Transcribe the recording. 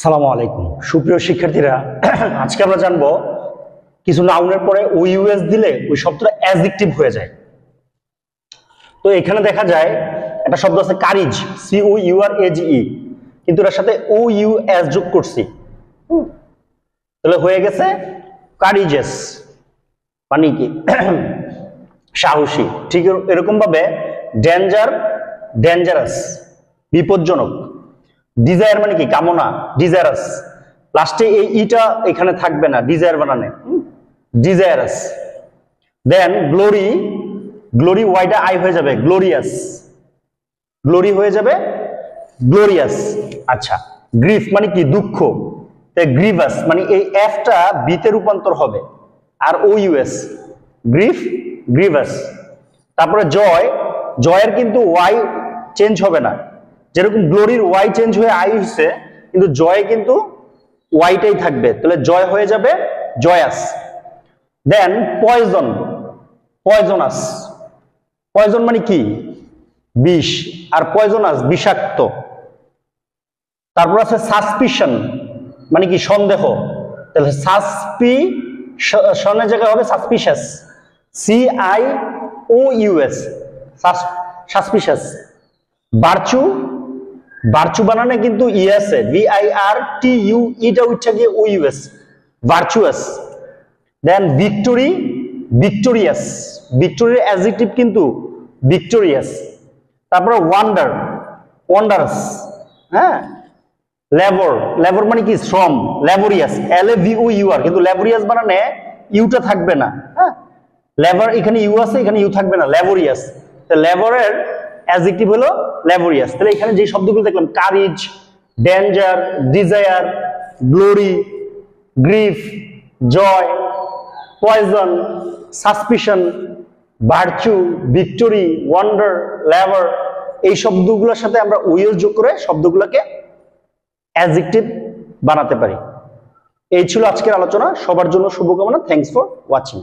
সালামু আলাইকুম সুপ্রিয় শিক্ষার্থীরা, আজকে আমরা জানবো কিছু নাউনের পরে ওইউএস দিলে ওই শব্দটা অ্যাডজেক্টিভ হয়ে যায়। তো এখানে দেখা যায় একটা শব্দ আছে কারিজ, COURAGE, কিন্তু এর সাথে OUS যোগ করছি, তাহলে হয়ে গেছে কারিজেস, মানে কি সাহসী। ঠিক এরকম ভাবে ডেঞ্জার, ডেঞ্জারাস, বিপজ্জনক। ডিজায়ার মানে কি কামনা, ডিজায়ারাস। লাস্টে এই ইটা এখানে থাকবে না, ডিজায়ার বানানে, ডিজায়ারাস। দেন গ্লোরি, গ্লোরি ওয়াইটা আই হয়ে যাবে গ্লোরিয়াস, গ্লোরি হয়ে যাবে গ্লোরিয়াস। আচ্ছা, গ্রিফ মানে কি দুঃখ, গ্রিভাস মানে এই এফটা বিতে রূপান্তর হবে, আর OUS গ্রিফ, গ্রিভাস। তারপরে জয়, জয়ের কিন্তু ওয়াই চেঞ্জ হবে না, যেরকম গ্লোরির ওয়াই চেঞ্জ হয়ে আই হচ্ছে, কিন্তু জয় কিন্তু ওয়াইটাই থাকবে, তাহলে জয় হয়ে যাবে জয়াস। দেন পয়জন, পয়জনাস, পয়জন মানে কি বিষ, আর পয়জনাস বিষাক্ত। তারপর আছে সাসপিশন মানে কি সন্দেহ, তাহলে সাসপিশনের জায়গায় হবে suspicious, CIOUS, suspicious. Virtue, virtue বানানে কিন্তু ই আছে, VIRTU, এটা উঠছে গিয়ে OUS, virtuous. Then victory, victorious, ভিক্টোরিয়ার অ্যাডজেক্টিভ কিন্তু ভিক্টোরিয়াস। তারপরে ওয়ান্ডার, ওয়ান্ডারাস। হ্যাঁ, লেবর, লেবর মানে কি শ্রম, ল্যাবোরিয়াস, LAVOUR, কিন্তু ল্যাবোরিয়াস বানানে ইউটা থাকবে না। হ্যাঁ, লেবার এখানে ইউ আছে, এখানে ইউ থাকবে না, ল্যাবোরিয়াস। তো লেবরের অ্যাডজেক্টিভ হলো ল্যাবোরিয়াস। তাহলে এখানে যে শব্দগুলো দেখলাম courage, danger, desire, glory, grief, joy, poison, suspicion, virtue, victory, wonder, labour, এই শব্দগুলোর সাথে আমরা ওইএস যোগ করে শব্দগুলোকে অ্যাডজেক্টিভ বানাতে পারি। এই ছিল আজকের আলোচনা। সবার জন্য শুভকামনা। Thanks for watching.